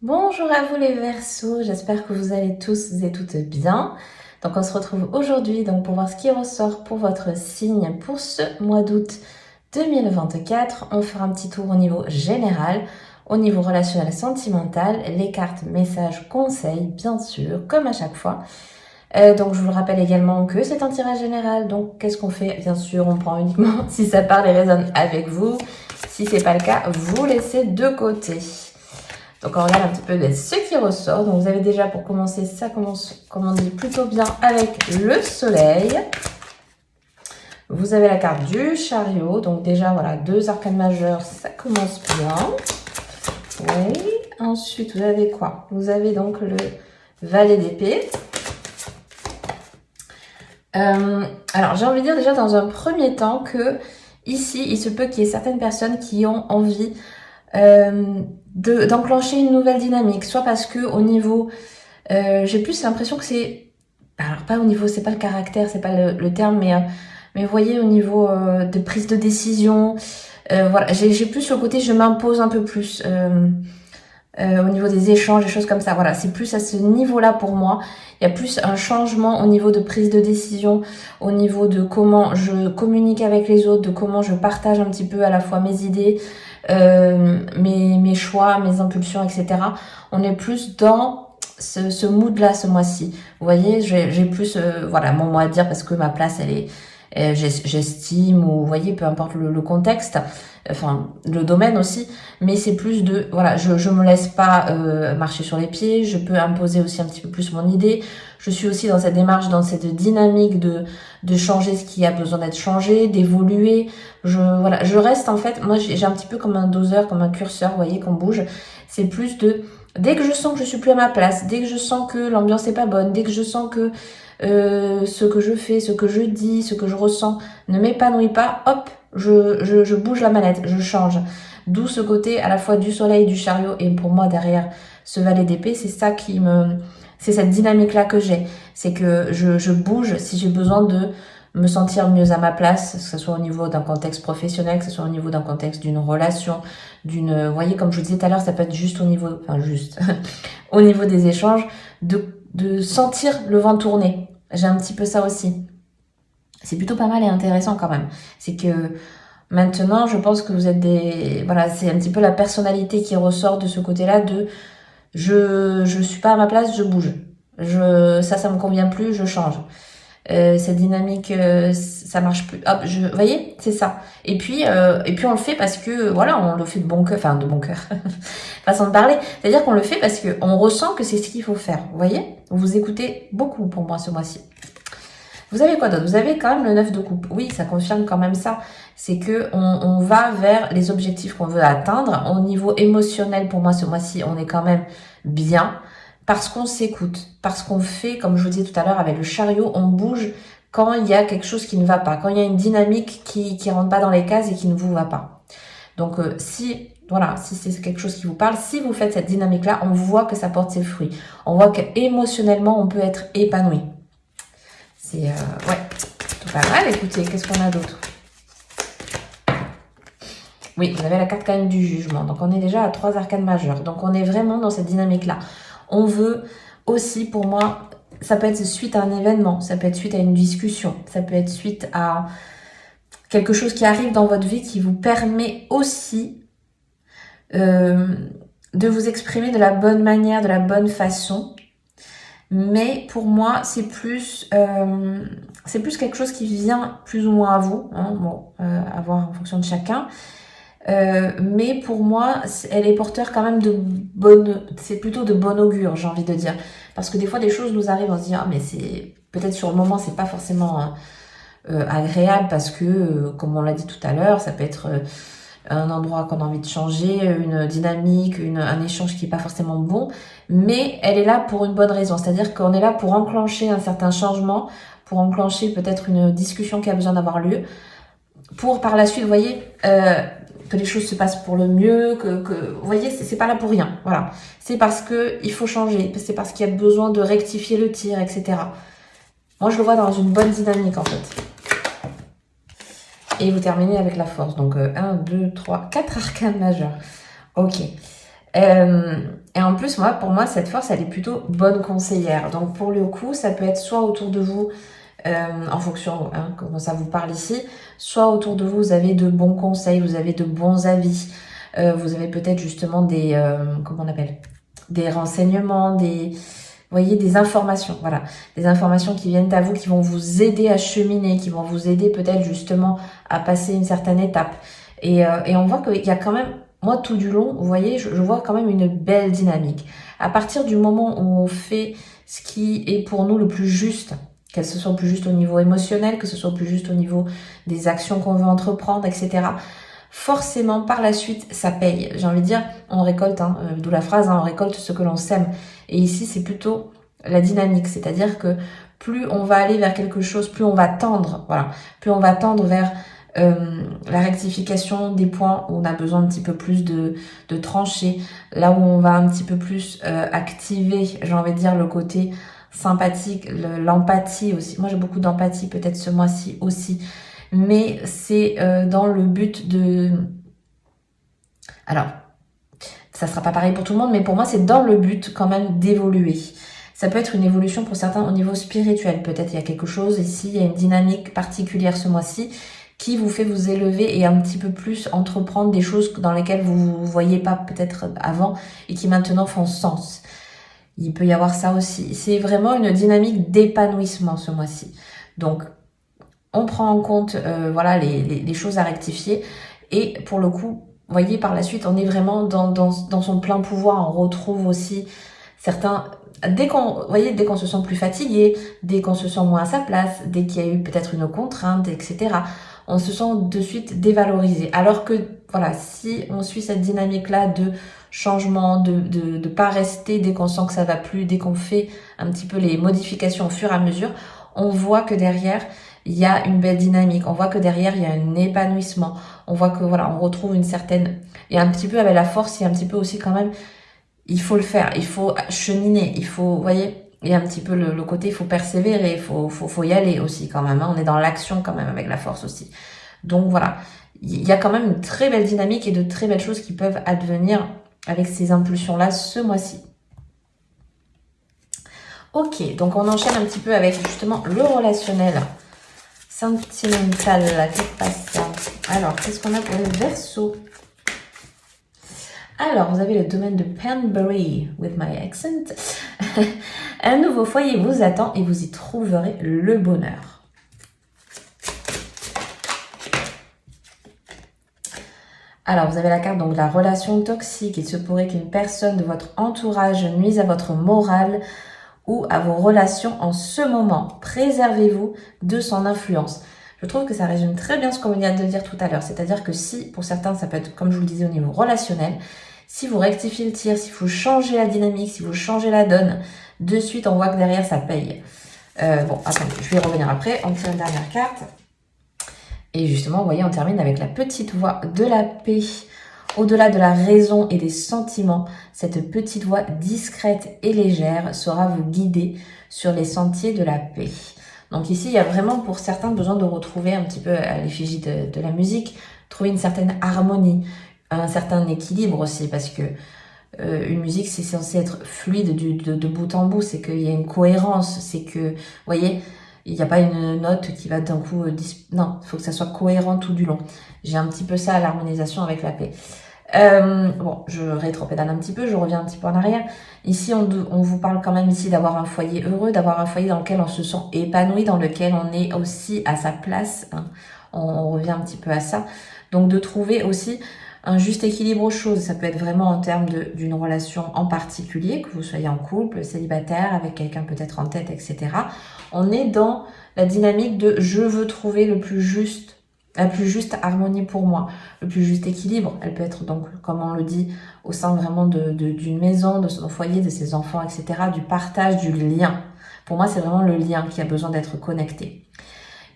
Bonjour à vous les Verseaux, j'espère que vous allez tous et toutes bien. Donc on se retrouve aujourd'hui pour voir ce qui ressort pour votre signe pour ce mois d'août 2024. On fera un petit tour au niveau général, au niveau relationnel sentimental, les cartes, messages, conseils, bien sûr, comme à chaque fois. Donc je vous le rappelle également que c'est un tirage général, donc qu'est-ce qu'on fait? Bien sûr, on prend uniquement si ça parle et résonne avec vous. Si c'est pas le cas, vous laissez de côté. Donc on regarde un petit peu ce qui ressort. Donc vous avez déjà pour commencer, ça commence comme on dit plutôt bien avec le soleil. Vous avez la carte du chariot. Donc déjà voilà, 2 arcanes majeures, ça commence bien. Oui. Ensuite vous avez quoi? Vous avez donc le valet d'épée. Alors j'ai envie de dire déjà dans un premier temps que ici il se peut qu'il y ait certaines personnes qui ont envie d'enclencher une nouvelle dynamique, soit parce que au niveau j'ai plus l'impression que c'est alors pas au niveau, c'est pas le caractère, c'est pas le terme, mais vous voyez au niveau de prise de décision, voilà, j'ai plus le côté je m'impose un peu plus au niveau des échanges, des choses comme ça. Voilà, c'est plus à ce niveau-là pour moi. Il y a plus un changement au niveau de prise de décision, au niveau de comment je communique avec les autres, de comment je partage un petit peu à la fois mes idées, mes choix, mes impulsions, etc. On est plus dans ce mood-là ce mois-ci. Vous voyez, j'ai plus voilà mon mot à dire parce que ma place elle est j'estime ou vous voyez peu importe le contexte, enfin le domaine aussi, mais c'est plus de voilà, je me laisse pas marcher sur les pieds, je peux imposer aussi un petit peu plus mon idée. Je suis aussi dans cette démarche, dans cette dynamique de changer ce qui a besoin d'être changé, d'évoluer. Je reste en fait, moi j'ai un petit peu comme un doseur, comme un curseur, vous voyez qu'on bouge. C'est plus de dès que je sens que je suis plus à ma place, dès que je sens que l'ambiance est pas bonne, dès que je sens que ce que je fais, ce que je dis, ce que je ressens ne m'épanouit pas, hop, je bouge la manette, je change. D'où ce côté à la fois du soleil, du chariot et pour moi derrière ce valet d'épée, c'est ça qui me... C'est cette dynamique-là que j'ai. C'est que je bouge si j'ai besoin de me sentir mieux à ma place, que ce soit au niveau d'un contexte professionnel, que ce soit au niveau d'un contexte d'une relation, vous voyez, comme je vous disais tout à l'heure, ça peut être juste au niveau, enfin juste, au niveau des échanges, de sentir le vent tourner. J'ai un petit peu ça aussi. C'est plutôt pas mal et intéressant quand même. C'est que maintenant, je pense que vous êtes des... Voilà, c'est un petit peu la personnalité qui ressort de ce côté-là de je suis pas à ma place, je bouge. Ça me convient plus, je change. Cette dynamique, ça marche plus. Hop, vous voyez, c'est ça. Et puis on le fait parce que voilà, on le fait de bon cœur, enfin de bon cœur, façon de parler. C'est-à-dire qu'on le fait parce que on ressent que c'est ce qu'il faut faire. Vous voyez, vous écoutez beaucoup pour moi ce mois-ci. Vous avez quoi d'autre? Vous avez quand même le 9 de coupe. Oui, ça confirme quand même ça. C'est que on va vers les objectifs qu'on veut atteindre. Au niveau émotionnel, pour moi, ce mois-ci, on est quand même bien. Parce qu'on s'écoute. Parce qu'on fait, comme je vous disais tout à l'heure, avec le chariot, on bouge quand il y a quelque chose qui ne va pas. Quand il y a une dynamique qui rentre pas dans les cases et qui ne vous va pas. Donc, si c'est quelque chose qui vous parle, si vous faites cette dynamique-là, on voit que ça porte ses fruits. On voit qu'émotionnellement, on peut être épanoui. C'est, ouais, tout pas mal. Écoutez, qu'est-ce qu'on a d'autre? Oui, vous avez la carte quand même du jugement. Donc, on est déjà à 3 arcanes majeures. Donc, on est vraiment dans cette dynamique-là. On veut aussi, pour moi, ça peut être suite à un événement, ça peut être suite à une discussion, ça peut être suite à quelque chose qui arrive dans votre vie qui vous permet aussi de vous exprimer de la bonne manière, de la bonne façon. Mais pour moi, c'est plus quelque chose qui vient plus ou moins à vous, hein, bon, à voir en fonction de chacun. Mais pour moi, elle est porteur quand même c'est plutôt de bon augure, j'ai envie de dire. Parce que des fois, des choses nous arrivent, on se dit, ah, mais c'est, peut-être sur le moment, c'est pas forcément agréable parce que, comme on l'a dit tout à l'heure, ça peut être un endroit qu'on a envie de changer, une dynamique, un échange qui est pas forcément bon, mais elle est là pour une bonne raison, c'est-à-dire qu'on est là pour enclencher un certain changement, pour enclencher peut-être une discussion qui a besoin d'avoir lieu, pour par la suite, vous voyez, que les choses se passent pour le mieux, vous voyez, c'est pas là pour rien, voilà. C'est parce que il faut changer, c'est parce qu'il y a besoin de rectifier le tir, etc. Moi, je le vois dans une bonne dynamique, en fait. Et vous terminez avec la force. Donc, 1, 2, 3, 4 arcanes majeures. Ok. Et en plus, pour moi, cette force, elle est plutôt bonne conseillère. Donc, pour le coup, ça peut être soit autour de vous, en fonction comment ça vous parle ici, soit autour de vous, vous avez de bons conseils, vous avez de bons avis, vous avez peut-être justement des, comment on appelle, des renseignements, vous voyez, des informations, voilà, des informations qui viennent à vous, qui vont vous aider à cheminer, qui vont vous aider peut-être justement à passer une certaine étape. Et on voit qu'il y a quand même, moi tout du long, vous voyez, je vois quand même une belle dynamique. À partir du moment où on fait ce qui est pour nous le plus juste, que ce soit plus juste au niveau émotionnel, que ce soit plus juste au niveau des actions qu'on veut entreprendre, etc. Forcément, par la suite, ça paye. J'ai envie de dire, on récolte, d'où la phrase, on récolte ce que l'on sème. Et ici, c'est plutôt la dynamique, c'est-à-dire que plus on va aller vers quelque chose, plus on va tendre, voilà, plus on va tendre vers la rectification des points où on a besoin un petit peu plus de trancher, là où on va un petit peu plus activer, j'ai envie de dire, le côté sympathique, l'empathie aussi. Moi, j'ai beaucoup d'empathie peut-être ce mois-ci aussi, mais c'est dans le but de... Alors, ça sera pas pareil pour tout le monde, mais pour moi, c'est dans le but quand même d'évoluer. Ça peut être une évolution pour certains au niveau spirituel. Peut-être il y a quelque chose ici, il y a une dynamique particulière ce mois-ci qui vous fait vous élever et un petit peu plus entreprendre des choses dans lesquelles vous ne voyez pas peut-être avant et qui maintenant font sens. Il peut y avoir ça aussi. C'est vraiment une dynamique d'épanouissement ce mois-ci. Donc, on prend en compte voilà les choses à rectifier. Et pour le coup, vous voyez, par la suite, on est vraiment dans son plein pouvoir. On retrouve aussi certains... Dès qu'on se sent plus fatigué, dès qu'on se sent moins à sa place, dès qu'il y a eu peut-être une contrainte, etc., on se sent de suite dévalorisé. Alors que, voilà, si on suit cette dynamique-là de changement, de pas rester dès qu'on sent que ça va plus, dès qu'on fait un petit peu les modifications au fur et à mesure, on voit que derrière, il y a une belle dynamique. On voit que derrière, il y a un épanouissement. On voit que, voilà, on retrouve une certaine... Et un petit peu avec la force, il y a un petit peu aussi quand même... Il faut le faire, il faut cheminer, il faut... Vous voyez, il y a un petit peu le côté, il faut persévérer, il faut y aller aussi quand même. On est dans l'action quand même avec la force aussi. Donc voilà, il y a quand même une très belle dynamique et de très belles choses qui peuvent advenir avec ces impulsions-là ce mois-ci. Ok, donc on enchaîne un petit peu avec justement le relationnel sentimental. Qu'est-ce qui passe? Alors, qu'est-ce qu'on a pour les Verseaux? Alors, vous avez le domaine de Penbury, with my accent. Un nouveau foyer vous attend et vous y trouverez le bonheur. Alors, vous avez la carte donc de la relation toxique. Il se pourrait qu'une personne de votre entourage nuise à votre morale ou à vos relations en ce moment. Préservez-vous de son influence. Je trouve que ça résume très bien ce qu'on vient de dire tout à l'heure. C'est-à-dire que si, pour certains, ça peut être, comme je vous le disais, au niveau relationnel, si vous rectifiez le tir, si vous changez la dynamique, si vous changez la donne, de suite, on voit que derrière, ça paye. Bon, attendez, je vais y revenir après. On tire une dernière carte. Et justement, vous voyez, on termine avec la petite voix de la paix. Au-delà de la raison et des sentiments, cette petite voix discrète et légère saura vous guider sur les sentiers de la paix. Donc ici, il y a vraiment pour certains besoin de retrouver un petit peu à l'effigie de la musique, trouver une certaine harmonie, un certain équilibre aussi, parce que une musique, c'est censé être fluide de bout en bout, c'est qu'il y a une cohérence, c'est que, vous voyez, il n'y a pas une note qui va d'un coup... non, il faut que ça soit cohérent tout du long. J'ai un petit peu ça à l'harmonisation avec la paix. Bon, je rétropédale un petit peu, je reviens un petit peu en arrière. Ici, on vous parle quand même ici d'avoir un foyer heureux, d'avoir un foyer dans lequel on se sent épanoui, dans lequel on est aussi à sa place. On revient un petit peu à ça. Donc, de trouver aussi un juste équilibre aux choses. Ça peut être vraiment en termes d'une relation en particulier, que vous soyez en couple, célibataire, avec quelqu'un peut-être en tête, etc. On est dans la dynamique de je veux trouver la plus juste harmonie pour moi, le plus juste équilibre. Elle peut être donc, comme on le dit, au sein vraiment d'une maison, de son foyer, de ses enfants, etc., du partage, du lien. Pour moi, c'est vraiment le lien qui a besoin d'être connecté.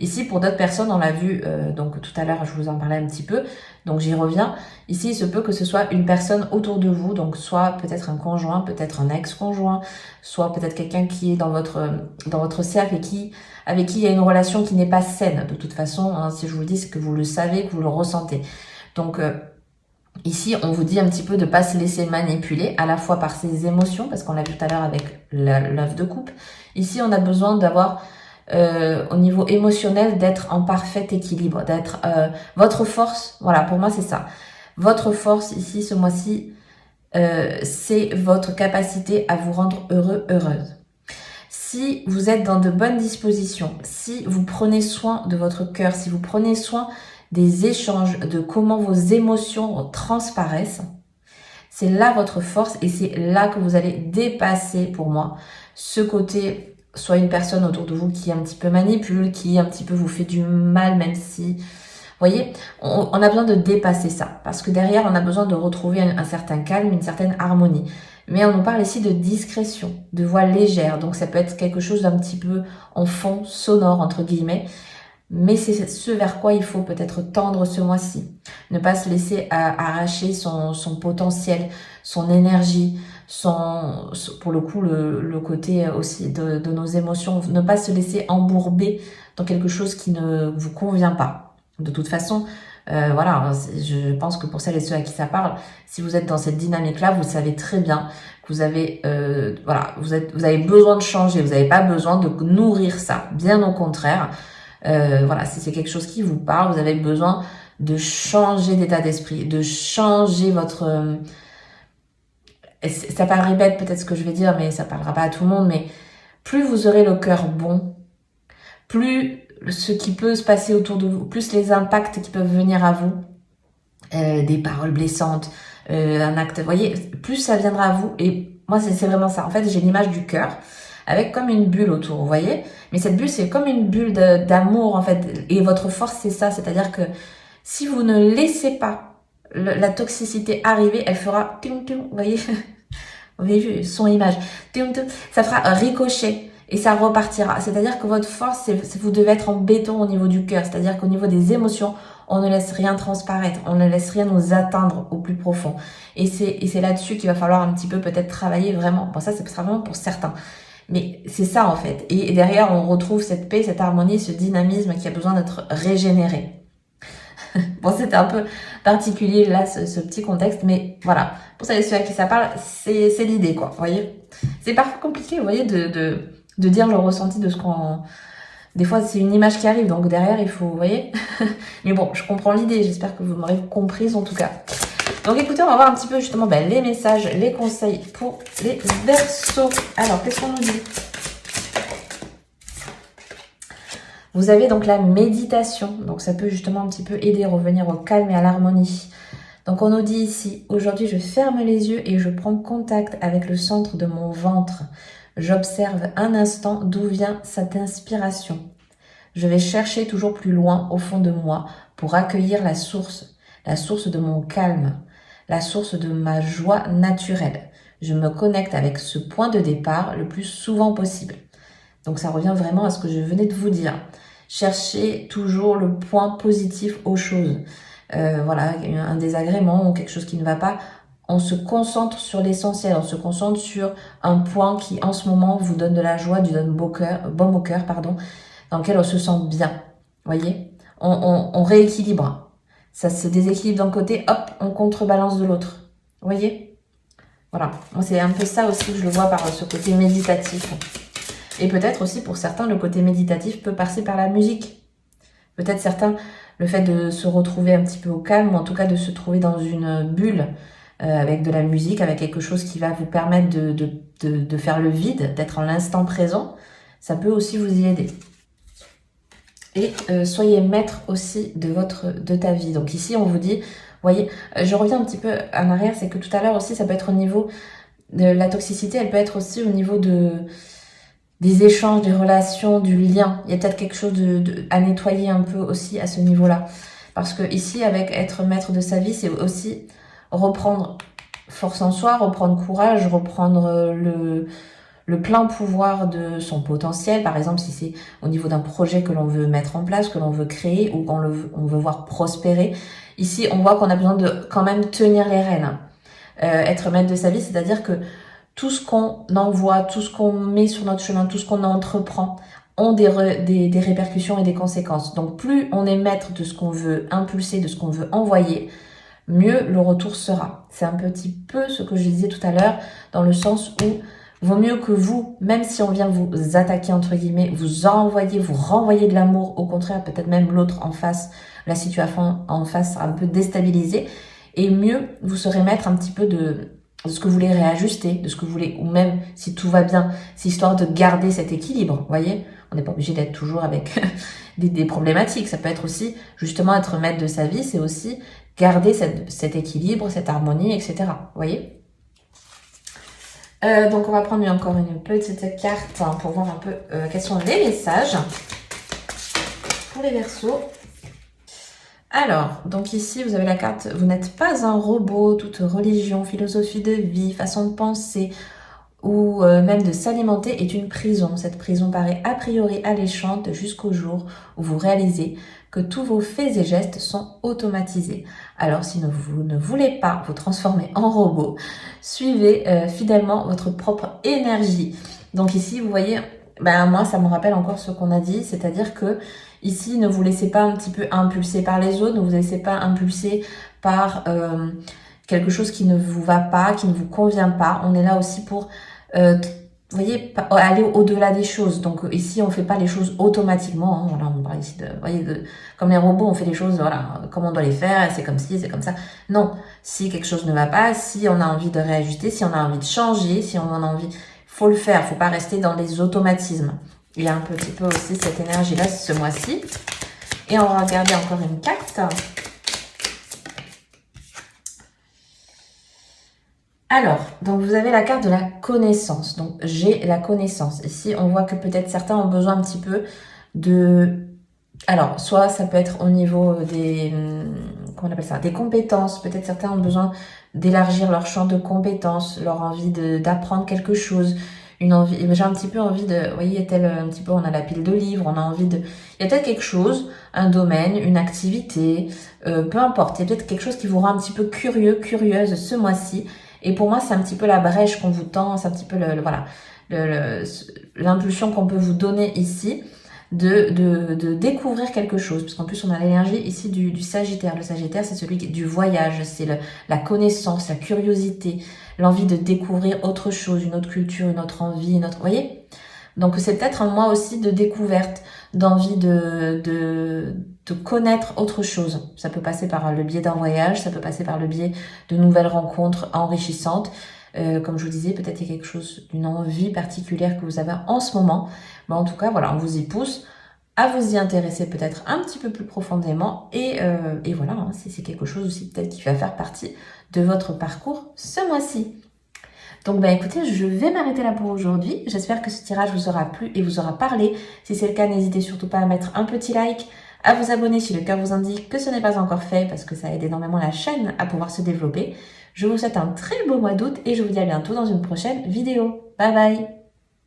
Ici, pour d'autres personnes, on l'a vu, donc tout à l'heure, je vous en parlais un petit peu, donc j'y reviens. Ici, il se peut que ce soit une personne autour de vous, donc soit peut-être un conjoint, peut-être un ex-conjoint, soit peut-être quelqu'un qui est dans votre cercle et avec qui il y a une relation qui n'est pas saine. De toute façon, si je vous le dis, c'est que vous le savez, que vous le ressentez. Donc, Ici, on vous dit un petit peu de ne pas se laisser manipuler, à la fois par ses émotions, parce qu'on l'a vu tout à l'heure avec l'œuf de coupe. Ici, on a besoin d'avoir, au niveau émotionnel, d'être en parfait équilibre, d'être votre force. Voilà, pour moi, c'est ça. Votre force, ici, ce mois-ci, c'est votre capacité à vous rendre heureux, heureuse. Si vous êtes dans de bonnes dispositions, si vous prenez soin de votre cœur, si vous prenez soin des échanges, de comment vos émotions transparaissent, c'est là votre force et c'est là que vous allez dépasser, pour moi, ce côté, soit une personne autour de vous qui un petit peu manipule, qui un petit peu vous fait du mal, même si, vous voyez, on a besoin de dépasser ça, parce que derrière, on a besoin de retrouver un certain calme, une certaine harmonie. Mais on nous parle ici de discrétion, de voix légère, donc ça peut être quelque chose d'un petit peu en fond, sonore, entre guillemets, mais c'est ce vers quoi il faut peut-être tendre ce mois-ci. Ne pas se laisser arracher son potentiel, son énergie, pour le coup, le côté aussi de nos émotions. Ne pas se laisser embourber dans quelque chose qui ne vous convient pas. De toute façon, voilà, je pense que pour celles et ceux à qui ça parle, si vous êtes dans cette dynamique-là, vous savez très bien que vous avez, voilà, vous avez besoin de changer, vous n'avez pas besoin de nourrir ça. Bien au contraire. Voilà, si c'est quelque chose qui vous parle, vous avez besoin de changer d'état d'esprit, de changer votre... ça paraît bête peut-être ce que je vais dire, mais ça parlera pas à tout le monde, mais plus vous aurez le cœur bon, plus ce qui peut se passer autour de vous, plus les impacts qui peuvent venir à vous, des paroles blessantes, un acte, vous voyez, plus ça viendra à vous. Et moi, c'est vraiment ça. En fait, j'ai l'image du cœur avec comme une bulle autour, vous voyez. Mais cette bulle, c'est comme une bulle d'amour, en fait. Et votre force, c'est ça. C'est-à-dire que si vous ne laissez pas la toxicité arriver, elle fera... Vous voyez, vous avez vu son image. Ça fera ricocher et ça repartira. C'est-à-dire que votre force, vous devez être en béton au niveau du cœur. C'est-à-dire qu'au niveau des émotions, on ne laisse rien transparaître. On ne laisse rien nous atteindre au plus profond. Et c'est là-dessus qu'il va falloir un petit peu peut-être travailler vraiment. Bon, ça, c'est vraiment pour certains. Mais c'est ça, en fait. Et derrière, on retrouve cette paix, cette harmonie, ce dynamisme qui a besoin d'être régénéré. Bon, c'était un peu particulier, là, ce petit contexte, mais voilà. Pour celles et ceux à qui ça parle, c'est l'idée, quoi, vous voyez. C'est parfois compliqué, vous voyez, de dire le ressenti de ce qu'on... Des fois, c'est une image qui arrive, donc derrière, il faut, vous voyez. Mais bon, je comprends l'idée, j'espère que vous m'aurez comprise, en tout cas. Donc, écoutez, on va voir un petit peu, justement, les messages, les conseils pour les Verseaux. Alors, qu'est-ce qu'on nous dit ? Vous avez donc la méditation, donc ça peut justement un petit peu aider à revenir au calme et à l'harmonie. Donc on nous dit ici, aujourd'hui je ferme les yeux et je prends contact avec le centre de mon ventre. J'observe un instant d'où vient cette inspiration. Je vais chercher toujours plus loin au fond de moi pour accueillir la source de mon calme, la source de ma joie naturelle. Je me connecte avec ce point de départ le plus souvent possible. Donc ça revient vraiment à ce que je venais de vous dire. Cherchez toujours le point positif aux choses. Voilà, un désagrément ou quelque chose qui ne va pas. On se concentre sur l'essentiel, on se concentre sur un point qui en ce moment vous donne de la joie, vous donne baume au cœur, dans lequel on se sent bien. Voyez, on rééquilibre. Ça se déséquilibre d'un côté, hop, on contrebalance de l'autre. Voyez, voilà. Moi, c'est un peu ça aussi que je le vois par ce côté méditatif. Et peut-être aussi pour certains, le côté méditatif peut passer par la musique. Peut-être certains, le fait de se retrouver un petit peu au calme, ou en tout cas de se trouver dans une bulle avec de la musique, avec quelque chose qui va vous permettre de faire le vide, d'être en l'instant présent, ça peut aussi vous y aider. Et soyez maître aussi de ta vie. Donc ici, on vous dit, voyez, je reviens un petit peu en arrière, c'est que tout à l'heure aussi, ça peut être au niveau de la toxicité, elle peut être aussi au niveau des échanges, des relations, du lien. Il y a peut-être quelque chose à nettoyer un peu aussi à ce niveau-là. Parce que ici, avec être maître de sa vie, c'est aussi reprendre force en soi, reprendre courage, reprendre le plein pouvoir de son potentiel. Par exemple, si c'est au niveau d'un projet que l'on veut mettre en place, que l'on veut créer ou qu'on veut voir prospérer. Ici, on voit qu'on a besoin de quand même tenir les rênes. Être maître de sa vie, c'est-à-dire que tout ce qu'on envoie, tout ce qu'on met sur notre chemin, tout ce qu'on entreprend ont des répercussions et des conséquences. Donc plus on est maître de ce qu'on veut impulser, de ce qu'on veut envoyer, mieux le retour sera. C'est un petit peu ce que je disais tout à l'heure, dans le sens où vaut mieux que vous, même si on vient vous attaquer entre guillemets, vous envoyer, vous renvoyer de l'amour, au contraire, peut-être même l'autre en face, la situation en face sera un peu déstabilisée, et mieux vous saurez mettre un petit peu de ce que vous voulez réajuster, de ce que vous voulez, ou même si tout va bien, c'est histoire de garder cet équilibre, vous voyez. On n'est pas obligé d'être toujours avec des problématiques, ça peut être aussi justement être maître de sa vie, c'est aussi garder cet équilibre, cette harmonie, etc. Vous voyez. Donc on va prendre encore une petite carte hein, pour voir un peu quels sont les messages pour les Verseaux. Alors, donc ici vous avez la carte, vous n'êtes pas un robot, toute religion, philosophie de vie, façon de penser ou même de s'alimenter est une prison. Cette prison paraît a priori alléchante jusqu'au jour où vous réalisez que tous vos faits et gestes sont automatisés. Alors si vous ne voulez pas vous transformer en robot, suivez fidèlement votre propre énergie. Donc ici, vous voyez, ben moi ça me rappelle encore ce qu'on a dit, c'est-à-dire que ici, ne vous laissez pas un petit peu impulser par les autres, ne vous laissez pas impulser par quelque chose qui ne vous va pas, qui ne vous convient pas. On est là aussi pour vous voyez, aller au-delà des choses. Donc ici, on fait pas les choses automatiquement. Hein. Voilà, on parle ici de, vous voyez, comme les robots, on fait les choses, voilà, comme on doit les faire. C'est comme ci, c'est comme ça. Non, si quelque chose ne va pas, si on a envie de réajuster, si on a envie de changer, si on en a envie, faut le faire. Faut pas rester dans les automatismes. Il y a un petit peu aussi cette énergie-là ce mois-ci. Et on va regarder encore une carte. Alors, donc vous avez la carte de la connaissance. Donc, j'ai la connaissance. Ici, on voit que peut-être certains ont besoin un petit peu de... Alors, soit ça peut être au niveau des... Comment on appelle ça? Des compétences. Peut-être certains ont besoin d'élargir leur champ de compétences, leur envie d'apprendre quelque chose. Une envie... J'ai un petit peu envie de... Vous voyez, tel un petit peu, on a la pile de livres, on a envie de... Il y a peut-être quelque chose, un domaine, une activité, peu importe. Il y a peut-être quelque chose qui vous rend un petit peu curieux, curieuse ce mois-ci. Et pour moi, c'est un petit peu la brèche qu'on vous tend, c'est un petit peu voilà, l'impulsion qu'on peut vous donner ici de découvrir quelque chose. Parce qu'en plus, on a l'énergie ici du Sagittaire. Le Sagittaire, c'est celui du voyage, c'est la connaissance, la curiosité, l'envie de découvrir autre chose, une autre culture, une autre envie, une autre... Vous voyez? Donc, c'est peut-être un mois aussi de découverte, d'envie de connaître autre chose. Ça peut passer par le biais d'un voyage, ça peut passer par le biais de nouvelles rencontres enrichissantes. Comme je vous disais, peut-être il y a quelque chose, une envie particulière que vous avez en ce moment. Mais en tout cas, voilà, on vous y pousse à vous y intéresser peut-être un petit peu plus profondément. Et voilà, hein, c'est quelque chose aussi peut-être qui va faire partie de votre parcours ce mois-ci. Donc bah écoutez, je vais m'arrêter là pour aujourd'hui. J'espère que ce tirage vous aura plu et vous aura parlé. Si c'est le cas, n'hésitez surtout pas à mettre un petit like, à vous abonner si le cœur vous indique que ce n'est pas encore fait parce que ça aide énormément la chaîne à pouvoir se développer. Je vous souhaite un très beau mois d'août et je vous dis à bientôt dans une prochaine vidéo. Bye bye!